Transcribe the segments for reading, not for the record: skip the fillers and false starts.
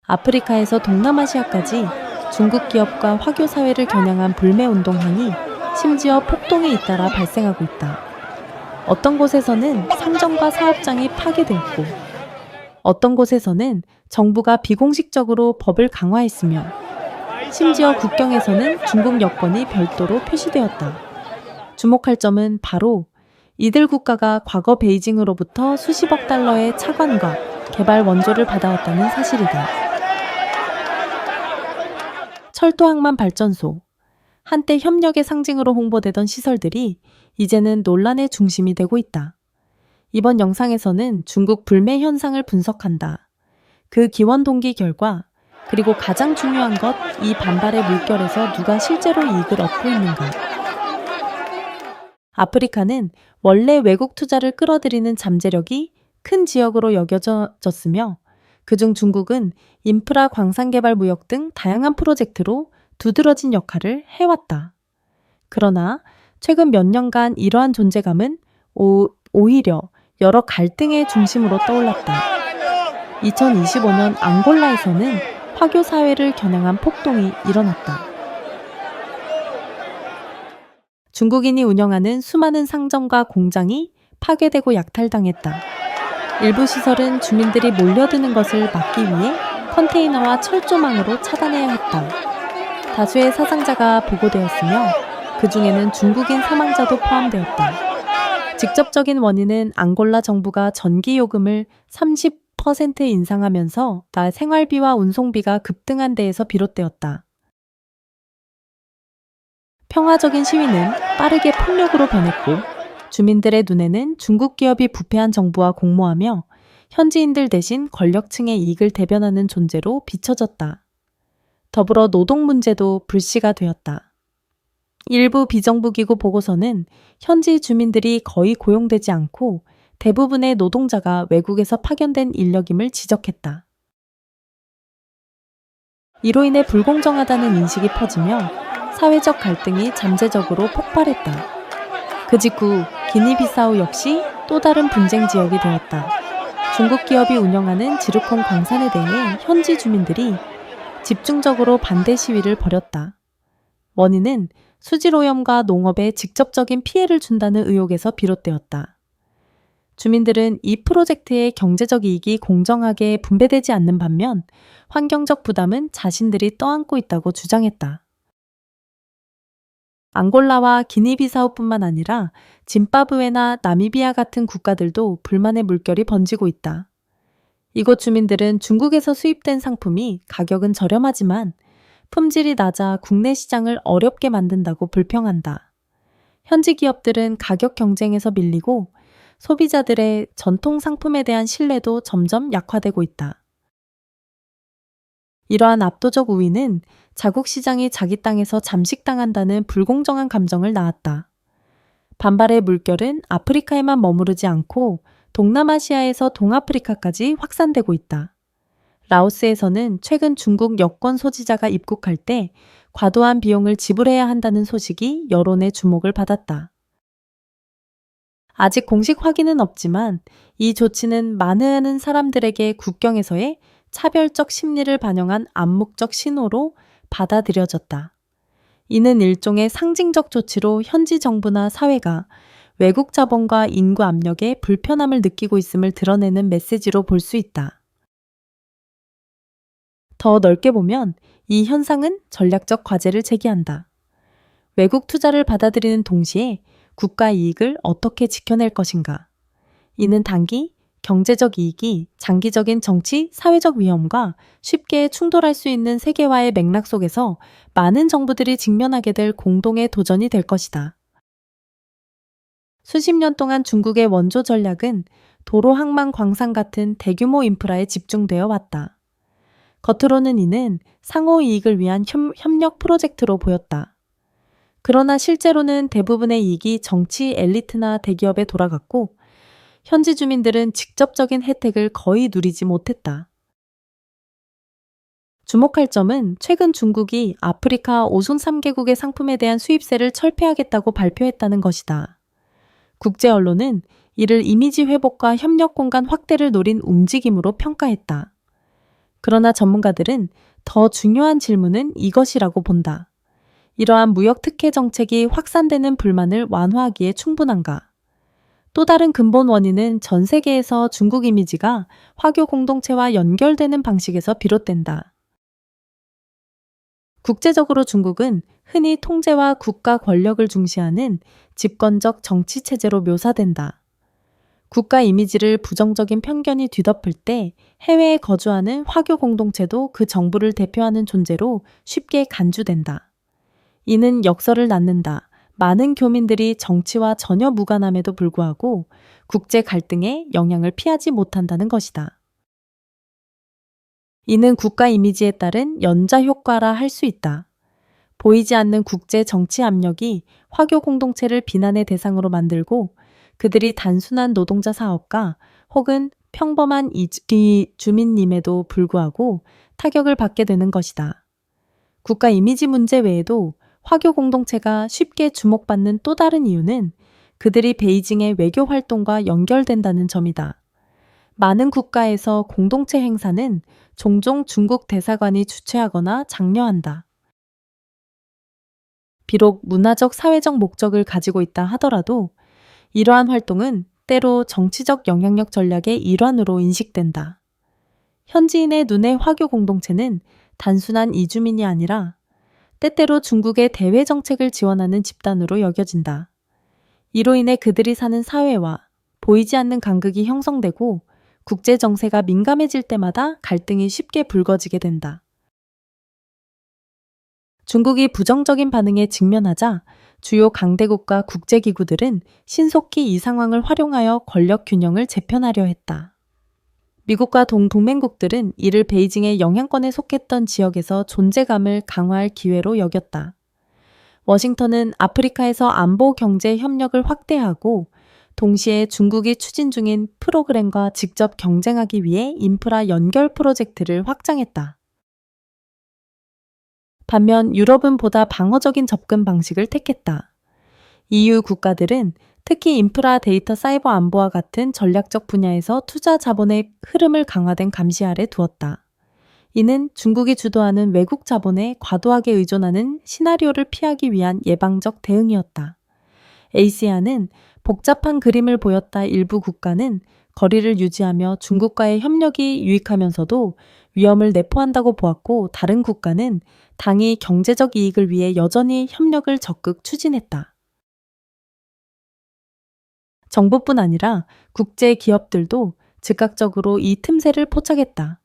아프리카에서 동남아시아까지 중국 기업과 화교 사회를 겨냥한 불매 운동행이 심지어 폭동에 잇따라 발생하고 있다. 어떤 곳에서는 상점과 사업장이 파괴되었고, 어떤 곳에서는 정부가 비공식적으로 법을 강화했으며, 심지어 국경에서는 중국 여권이 별도로 표시되었다. 주목할 점은 바로 이들 국가가 과거 베이징으로부터 수십억 달러의 차관과 개발 원조를 받아왔다는 사실이다. 철도항만 발전소, 한때 협력의 상징으로 홍보되던 시설들이 이제는 논란의 중심이 되고 있다. 이번 영상에서는 중국 불매 현상을 분석한다. 그 기원 동기 결과, 그리고 가장 중요한 것, 이 반발의 물결에서 누가 실제로 이익을 얻고 있는가. 아프리카는 원래 외국 투자를 끌어들이는 잠재력이 큰 지역으로 여겨졌으며, 그중 중국은 인프라 광산 개발 무역 등 다양한 프로젝트로 두드러진 역할을 해왔다. 그러나 최근 몇 년간 이러한 존재감은 오히려 여러 갈등의 중심으로 떠올랐다. 2025년 앙골라에서는 화교 사회를 겨냥한 폭동이 일어났다. 중국인이 운영하는 수많은 상점과 공장이 파괴되고 약탈당했다. 일부 시설은 주민들이 몰려드는 것을 막기 위해 컨테이너와 철조망으로 차단해야 했다. 다수의 사상자가 보고되었으며 그 중에는 중국인 사망자도 포함되었다. 직접적인 원인은 앙골라 정부가 전기 요금을 30% 인상하면서 생활비와 운송비가 급등한 데에서 비롯되었다. 평화적인 시위는 빠르게 폭력으로 변했고, 주민들의 눈에는 중국 기업이 부패한 정부와 공모하며 현지인들 대신 권력층의 이익을 대변하는 존재로 비춰졌다. 더불어 노동 문제도 불씨가 되었다. 일부 비정부 기구 보고서는 현지 주민들이 거의 고용되지 않고 대부분의 노동자가 외국에서 파견된 인력임을 지적했다. 이로 인해 불공정하다는 인식이 퍼지며 사회적 갈등이 잠재적으로 폭발했다. 그 직후 기니비사우 역시 또 다른 분쟁 지역이 되었다. 중국 기업이 운영하는 지르콘 광산에 대해 현지 주민들이 집중적으로 반대 시위를 벌였다. 원인은 수질오염과 농업에 직접적인 피해를 준다는 의혹에서 비롯되었다. 주민들은 이 프로젝트의 경제적 이익이 공정하게 분배되지 않는 반면 환경적 부담은 자신들이 떠안고 있다고 주장했다. 앙골라와 기니비사우뿐만 아니라 짐바브웨나 나미비아 같은 국가들도 불만의 물결이 번지고 있다. 이곳 주민들은 중국에서 수입된 상품이 가격은 저렴하지만 품질이 낮아 국내 시장을 어렵게 만든다고 불평한다. 현지 기업들은 가격 경쟁에서 밀리고 소비자들의 전통 상품에 대한 신뢰도 점점 약화되고 있다. 이러한 압도적 우위는 자국 시장이 자기 땅에서 잠식당한다는 불공정한 감정을 낳았다. 반발의 물결은 아프리카에만 머무르지 않고 동남아시아에서 동아프리카까지 확산되고 있다. 라오스에서는 최근 중국 여권 소지자가 입국할 때 과도한 비용을 지불해야 한다는 소식이 여론의 주목을 받았다. 아직 공식 확인은 없지만 이 조치는 많은 사람들에게 국경에서의 차별적 심리를 반영한 암묵적 신호로 받아들여졌다. 이는 일종의 상징적 조치로 현지 정부나 사회가 외국 자본과 인구 압력에 불편함을 느끼고 있음을 드러내는 메시지로 볼 수 있다. 더 넓게 보면 이 현상은 전략적 과제를 제기한다. 외국 투자를 받아들이는 동시에 국가 이익을 어떻게 지켜낼 것인가. 이는 단기 경제적 이익이 장기적인 정치, 사회적 위험과 쉽게 충돌할 수 있는 세계화의 맥락 속에서 많은 정부들이 직면하게 될 공동의 도전이 될 것이다. 수십 년 동안 중국의 원조 전략은 도로, 항만, 광산 같은 대규모 인프라에 집중되어 왔다. 겉으로는 이는 상호 이익을 위한 협력 프로젝트로 보였다. 그러나 실제로는 대부분의 이익이 정치, 엘리트나 대기업에 돌아갔고 현지 주민들은 직접적인 혜택을 거의 누리지 못했다. 주목할 점은 최근 중국이 아프리카 오손 3개국의 상품에 대한 수입세를 철폐하겠다고 발표했다는 것이다. 국제 언론은 이를 이미지 회복과 협력 공간 확대를 노린 움직임으로 평가했다. 그러나 전문가들은 더 중요한 질문은 이것이라고 본다. 이러한 무역 특혜 정책이 확산되는 불만을 완화하기에 충분한가? 또 다른 근본 원인은 전 세계에서 중국 이미지가 화교 공동체와 연결되는 방식에서 비롯된다. 국제적으로 중국은 흔히 통제와 국가 권력을 중시하는 집권적 정치 체제로 묘사된다. 국가 이미지를 부정적인 편견이 뒤덮을 때 해외에 거주하는 화교 공동체도 그 정부를 대표하는 존재로 쉽게 간주된다. 이는 역설을 낳는다. 많은 교민들이 정치와 전혀 무관함에도 불구하고 국제 갈등에 영향을 피하지 못한다는 것이다. 이는 국가 이미지에 따른 연좌 효과라 할 수 있다. 보이지 않는 국제 정치 압력이 화교 공동체를 비난의 대상으로 만들고 그들이 단순한 노동자 사업가 혹은 평범한 주민임에도 불구하고 타격을 받게 되는 것이다. 국가 이미지 문제 외에도 화교 공동체가 쉽게 주목받는 또 다른 이유는 그들이 베이징의 외교 활동과 연결된다는 점이다. 많은 국가에서 공동체 행사는 종종 중국 대사관이 주최하거나 장려한다. 비록 문화적 사회적 목적을 가지고 있다 하더라도 이러한 활동은 때로 정치적 영향력 전략의 일환으로 인식된다. 현지인의 눈에 화교 공동체는 단순한 이주민이 아니라 때때로 중국의 대외 정책을 지원하는 집단으로 여겨진다. 이로 인해 그들이 사는 사회와 보이지 않는 간극이 형성되고 국제 정세가 민감해질 때마다 갈등이 쉽게 불거지게 된다. 중국이 부정적인 반응에 직면하자 주요 강대국과 국제기구들은 신속히 이 상황을 활용하여 권력 균형을 재편하려 했다. 미국과 동맹국들은 이를 베이징의 영향권에 속했던 지역에서 존재감을 강화할 기회로 여겼다. 워싱턴은 아프리카에서 안보 경제 협력을 확대하고 동시에 중국이 추진 중인 프로그램과 직접 경쟁하기 위해 인프라 연결 프로젝트를 확장했다. 반면 유럽은 보다 방어적인 접근 방식을 택했다. EU 국가들은 특히 인프라 데이터 사이버 안보와 같은 전략적 분야에서 투자 자본의 흐름을 강화된 감시 아래 두었다. 이는 중국이 주도하는 외국 자본에 과도하게 의존하는 시나리오를 피하기 위한 예방적 대응이었다. ASEAN은 복잡한 그림을 보였다. 일부 국가는 거리를 유지하며 중국과의 협력이 유익하면서도 위험을 내포한다고 보았고 다른 국가는 당이 경제적 이익을 위해 여전히 협력을 적극 추진했다. 정부뿐 아니라 국제 기업들도 즉각적으로 이 틈새를 포착했다.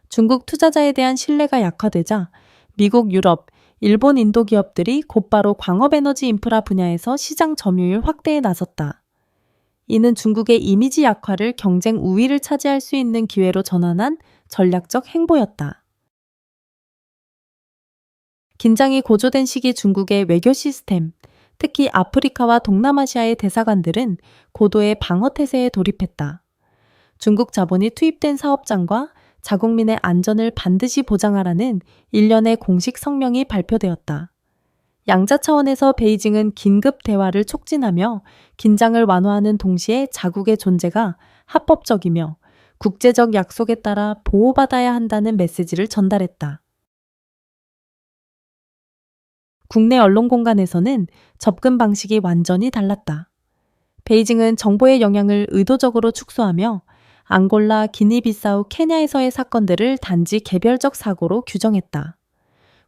중국 투자자에 대한 신뢰가 약화되자 미국, 유럽, 일본, 인도 기업들이 곧바로 광업에너지 인프라 분야에서 시장 점유율 확대에 나섰다. 이는 중국의 이미지 약화를 경쟁 우위를 차지할 수 있는 기회로 전환한 전략적 행보였다. 긴장이 고조된 시기 중국의 외교 시스템, 특히 아프리카와 동남아시아의 대사관들은 고도의 방어 태세에 돌입했다. 중국 자본이 투입된 사업장과 자국민의 안전을 반드시 보장하라는 일련의 공식 성명이 발표되었다. 양자 차원에서 베이징은 긴급 대화를 촉진하며 긴장을 완화하는 동시에 자국의 존재가 합법적이며 국제적 약속에 따라 보호받아야 한다는 메시지를 전달했다. 국내 언론 공간에서는 접근 방식이 완전히 달랐다. 베이징은 정보의 영향을 의도적으로 축소하며 앙골라, 기니비사우, 케냐에서의 사건들을 단지 개별적 사고로 규정했다.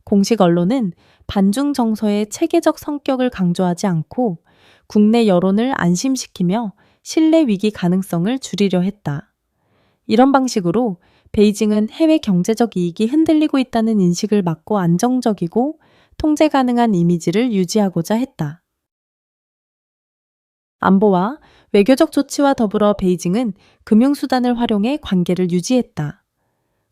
공식 언론은 반중 정서의 체계적 성격을 강조하지 않고 국내 여론을 안심시키며 신뢰 위기 가능성을 줄이려 했다. 이런 방식으로 베이징은 해외 경제적 이익이 흔들리고 있다는 인식을 막고 안정적이고 통제 가능한 이미지를 유지하고자 했다. 안보와 외교적 조치와 더불어 베이징은 금융수단을 활용해 관계를 유지했다.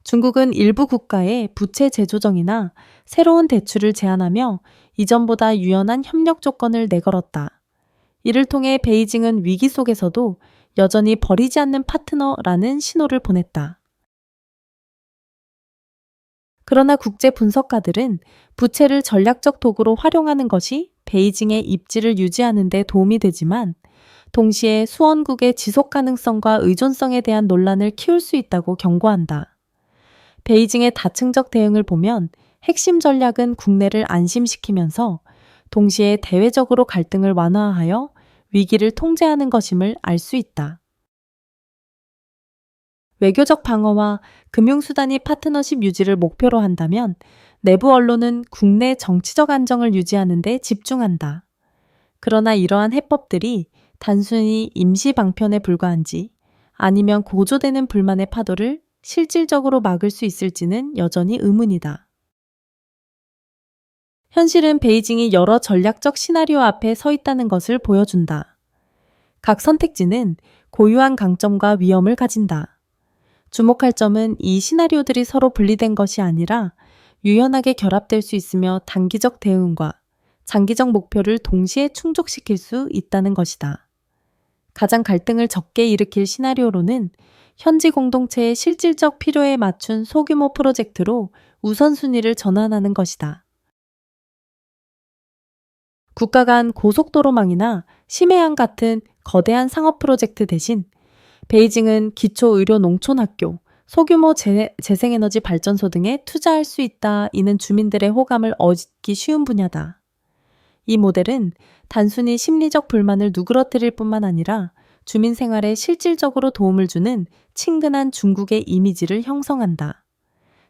중국은 일부 국가에 부채 재조정이나 새로운 대출을 제한하며 이전보다 유연한 협력 조건을 내걸었다. 이를 통해 베이징은 위기 속에서도 여전히 버리지 않는 파트너라는 신호를 보냈다. 그러나 국제 분석가들은 부채를 전략적 도구로 활용하는 것이 베이징의 입지를 유지하는 데 도움이 되지만 동시에 수원국의 지속 가능성과 의존성에 대한 논란을 키울 수 있다고 경고한다. 베이징의 다층적 대응을 보면 핵심 전략은 국내를 안심시키면서 동시에 대외적으로 갈등을 완화하여 위기를 통제하는 것임을 알 수 있다. 외교적 방어와 금융수단이 파트너십 유지를 목표로 한다면 내부 언론은 국내 정치적 안정을 유지하는 데 집중한다. 그러나 이러한 해법들이 단순히 임시 방편에 불과한지 아니면 고조되는 불만의 파도를 실질적으로 막을 수 있을지는 여전히 의문이다. 현실은 베이징이 여러 전략적 시나리오 앞에 서 있다는 것을 보여준다. 각 선택지는 고유한 강점과 위험을 가진다. 주목할 점은 이 시나리오들이 서로 분리된 것이 아니라 유연하게 결합될 수 있으며 단기적 대응과 장기적 목표를 동시에 충족시킬 수 있다는 것이다. 가장 갈등을 적게 일으킬 시나리오로는 현지 공동체의 실질적 필요에 맞춘 소규모 프로젝트로 우선순위를 전환하는 것이다. 국가 간 고속도로망이나 심해안 같은 거대한 상업 프로젝트 대신 베이징은 기초의료 농촌학교, 소규모 재생에너지 발전소 등에 투자할 수 있다. 이는 주민들의 호감을 얻기 쉬운 분야다. 이 모델은 단순히 심리적 불만을 누그러뜨릴 뿐만 아니라 주민 생활에 실질적으로 도움을 주는 친근한 중국의 이미지를 형성한다.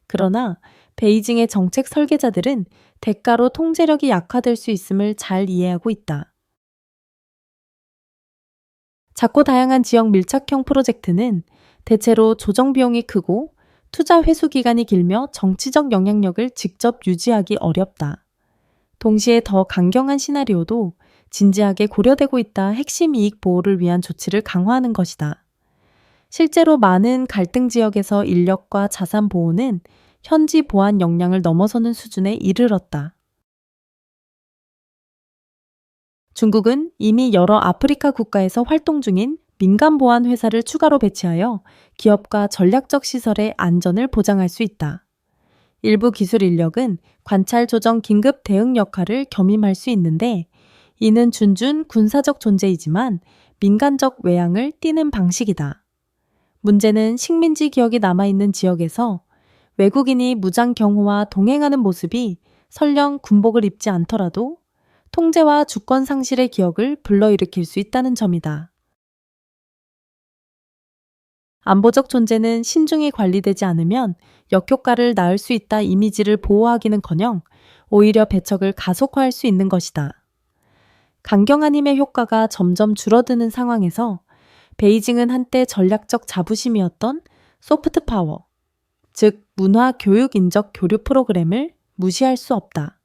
그러나 베이징의 정책 설계자들은 대가로 통제력이 약화될 수 있음을 잘 이해하고 있다. 작고 다양한 지역 밀착형 프로젝트는 대체로 조정 비용이 크고 투자 회수 기간이 길며 정치적 영향력을 직접 유지하기 어렵다. 동시에 더 강경한 시나리오도 진지하게 고려되고 있다. 핵심 이익 보호를 위한 조치를 강화하는 것이다. 실제로 많은 갈등 지역에서 인력과 자산 보호는 현지 보안 역량을 넘어서는 수준에 이르렀다. 중국은 이미 여러 아프리카 국가에서 활동 중인 민간 보안 회사를 추가로 배치하여 기업과 전략적 시설의 안전을 보장할 수 있다. 일부 기술 인력은 관찰 조정 긴급 대응 역할을 겸임할 수 있는데 이는 준준 군사적 존재이지만 민간적 외양을 띠는 방식이다. 문제는 식민지 기억이 남아있는 지역에서 외국인이 무장 경호와 동행하는 모습이 설령 군복을 입지 않더라도 통제와 주권 상실의 기억을 불러일으킬 수 있다는 점이다. 안보적 존재는 신중히 관리되지 않으면 역효과를 낳을 수 있다. 이미지를 보호하기는커녕 오히려 배척을 가속화할 수 있는 것이다. 강경한 힘의 효과가 점점 줄어드는 상황에서 베이징은 한때 전략적 자부심이었던 소프트 파워, 즉 문화 교육 인적 교류 프로그램을 무시할 수 없다.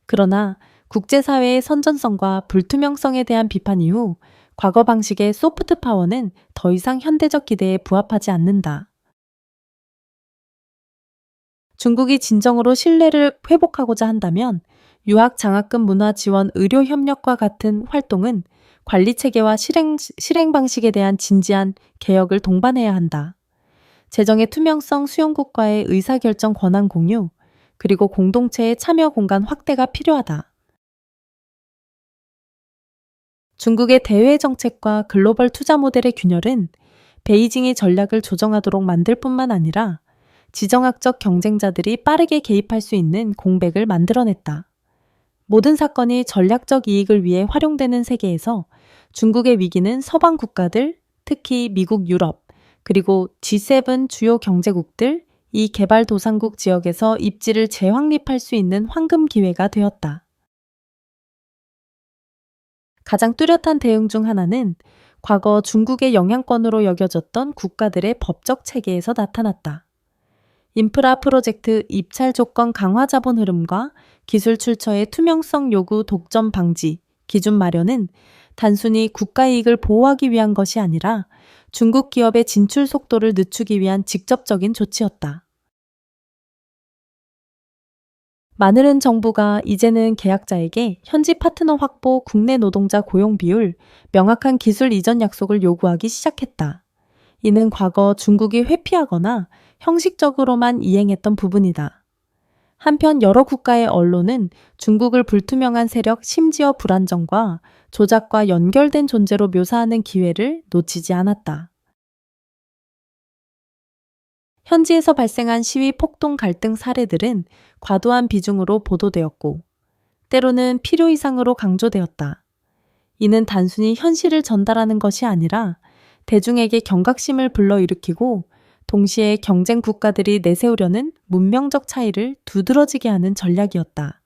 그러나 국제사회의 선전성과 불투명성에 대한 비판 이후 과거 방식의 소프트 파워는 더 이상 현대적 기대에 부합하지 않는다. 중국이 진정으로 신뢰를 회복하고자 한다면 유학 장학금 문화 지원 의료 협력과 같은 활동은 관리 체계와 실행 방식에 대한 진지한 개혁을 동반해야 한다. 재정의 투명성, 수용국과의 의사결정 권한 공유, 그리고 공동체의 참여 공간 확대가 필요하다. 중국의 대외 정책과 글로벌 투자 모델의 균열은 베이징이 전략을 조정하도록 만들 뿐만 아니라 지정학적 경쟁자들이 빠르게 개입할 수 있는 공백을 만들어냈다. 모든 사건이 전략적 이익을 위해 활용되는 세계에서 중국의 위기는 서방 국가들, 특히 미국, 유럽, 그리고 G7 주요 경제국들, 이 개발도상국 지역에서 입지를 재확립할 수 있는 황금 기회가 되었다. 가장 뚜렷한 대응 중 하나는 과거 중국의 영향권으로 여겨졌던 국가들의 법적 체계에서 나타났다. 인프라 프로젝트 입찰 조건 강화 자본 흐름과 기술 출처의 투명성 요구 독점 방지, 기준 마련은 단순히 국가 이익을 보호하기 위한 것이 아니라 중국 기업의 진출 속도를 늦추기 위한 직접적인 조치였다. 마늘은 정부가 이제는 계약자에게 현지 파트너 확보, 국내 노동자 고용 비율, 명확한 기술 이전 약속을 요구하기 시작했다. 이는 과거 중국이 회피하거나 형식적으로만 이행했던 부분이다. 한편 여러 국가의 언론은 중국을 불투명한 세력, 심지어 불안정과 조작과 연결된 존재로 묘사하는 기회를 놓치지 않았다. 현지에서 발생한 시위 폭동 갈등 사례들은 과도한 비중으로 보도되었고, 때로는 필요 이상으로 강조되었다. 이는 단순히 현실을 전달하는 것이 아니라 대중에게 경각심을 불러일으키고 동시에 경쟁 국가들이 내세우려는 문명적 차이를 두드러지게 하는 전략이었다.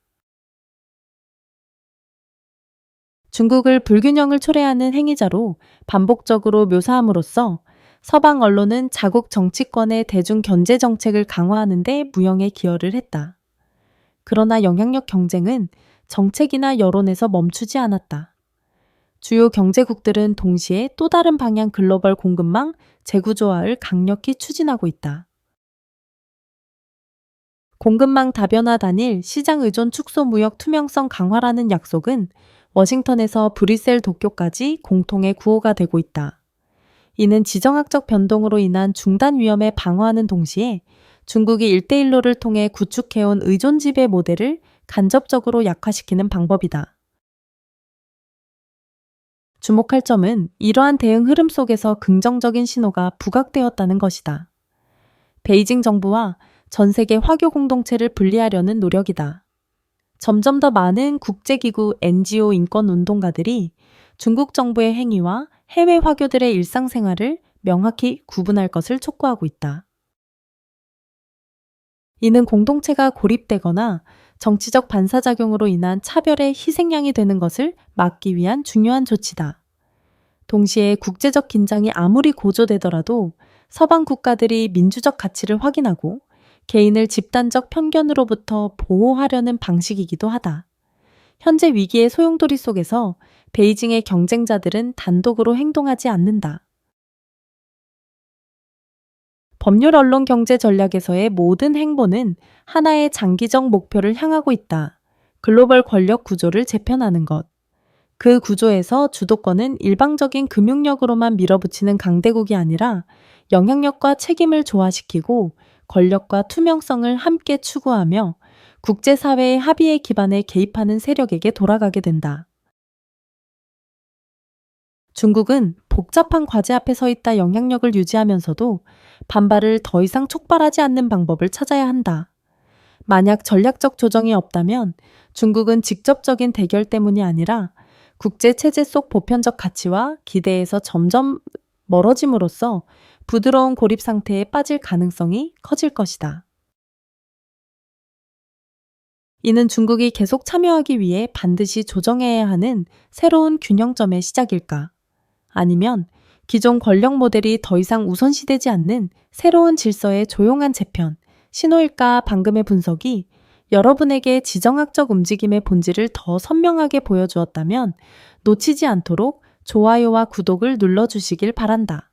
중국을 불균형을 초래하는 행위자로 반복적으로 묘사함으로써 서방 언론은 자국 정치권의 대중 견제 정책을 강화하는 데 무형의 기여를 했다. 그러나 영향력 경쟁은 정책이나 여론에서 멈추지 않았다. 주요 경제국들은 동시에 또 다른 방향 글로벌 공급망 재구조화를 강력히 추진하고 있다. 공급망 다변화 단일 시장 의존 축소 무역 투명성 강화라는 약속은 워싱턴에서 브뤼셀 도쿄까지 공통의 구호가 되고 있다. 이는 지정학적 변동으로 인한 중단 위험에 방어하는 동시에 중국이 일대일로를 통해 구축해온 의존 지배 모델을 간접적으로 약화시키는 방법이다. 주목할 점은 이러한 대응 흐름 속에서 긍정적인 신호가 부각되었다는 것이다. 베이징 정부와 전 세계 화교 공동체를 분리하려는 노력이다. 점점 더 많은 국제기구 NGO 인권운동가들이 중국 정부의 행위와 해외 화교들의 일상생활을 명확히 구분할 것을 촉구하고 있다. 이는 공동체가 고립되거나 정치적 반사작용으로 인한 차별의 희생양이 되는 것을 막기 위한 중요한 조치다. 동시에 국제적 긴장이 아무리 고조되더라도 서방 국가들이 민주적 가치를 확인하고 개인을 집단적 편견으로부터 보호하려는 방식이기도 하다. 현재 위기의 소용돌이 속에서 베이징의 경쟁자들은 단독으로 행동하지 않는다. 법률 언론 경제 전략에서의 모든 행보는 하나의 장기적 목표를 향하고 있다. 글로벌 권력 구조를 재편하는 것. 그 구조에서 주도권은 일방적인 금융력으로만 밀어붙이는 강대국이 아니라 영향력과 책임을 조화시키고 권력과 투명성을 함께 추구하며 국제사회의 합의에 기반해 개입하는 세력에게 돌아가게 된다. 중국은 복잡한 과제 앞에 서 있다 영향력을 유지하면서도 반발을 더 이상 촉발하지 않는 방법을 찾아야 한다. 만약 전략적 조정이 없다면 중국은 직접적인 대결 때문이 아니라 국제 체제 속 보편적 가치와 기대에서 점점 멀어짐으로써 부드러운 고립 상태에 빠질 가능성이 커질 것이다. 이는 중국이 계속 참여하기 위해 반드시 조정해야 하는 새로운 균형점의 시작일까? 아니면 기존 권력 모델이 더 이상 우선시되지 않는 새로운 질서의 조용한 재편, 신호일까? 방금의 분석이 여러분에게 지정학적 움직임의 본질을 더 선명하게 보여주었다면 놓치지 않도록 좋아요와 구독을 눌러주시길 바란다.